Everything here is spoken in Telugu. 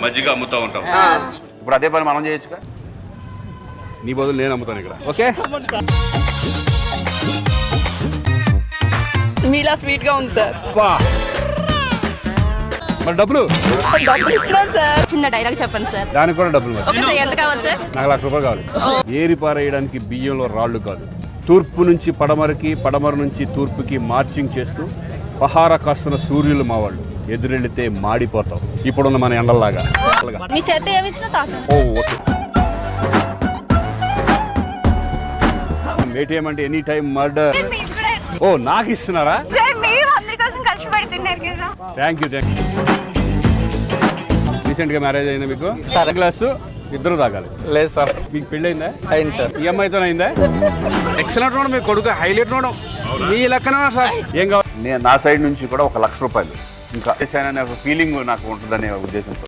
మజ్జిగ అమ్ముతా ఉంటాం. ఇప్పుడు అదే పని మనం చేయొచ్చుగా. నీ బదులు నేను అమ్ముతాను ఇక్కడ. ఓకే, మీలా స్వీట్ గా ఉంది సార్. మరి డబ్బులు ఇస్తున్నాను సార్. చిన్న డైలాగ్ చెప్పండి సార్. దానికి కూడా డబ్బులు. ఓకే సార్, ఎంత కావాలి సార్? నాకు ₹1,00,000 కావాలి. ఏరి పారేయడానికి బియ్యంలో రాళ్ళు కాదు, తూర్పు నుంచి పడమరకి, పడమర నుంచి తూర్పుకి మార్చింగ్ చేస్తూ పహార కాస్తున్న సూర్యులు మా వాళ్ళు. ఎదురెళ్తే మాడిపోతాం ఇప్పుడున్న మన ఎండల్లాగా. మీ చేత ఏమి ఇచ్చిన తాత? ఓ ఓకే. ఏటీఎం అంటే ఎనీ టైం మర్డర్. ఓ నాకు ఇస్తున్నారా? Thank you. రీసెంట్ గా మ్యారేజ్ అయిందా మీకు? క్లాస్ ఇద్దరు తాగాలి. లేదు సార్. మీకు పెళ్ళి అయిందా? అయింది సార్. ఈ అమ్మాయితో అయిందా? ఎక్సలెంట్ ఉన్నాడు మీ కొడుకు, హైలైట్ ఉన్నాడు. మీ లెక్కన సార్. ఏం కావాలి? నేను నా సైడ్ నుంచి కూడా ₹1,00,000 ఇంకా చేశాననే ఒక ఫీలింగ్ నాకు ఉంటుందనే ఉద్దేశంతో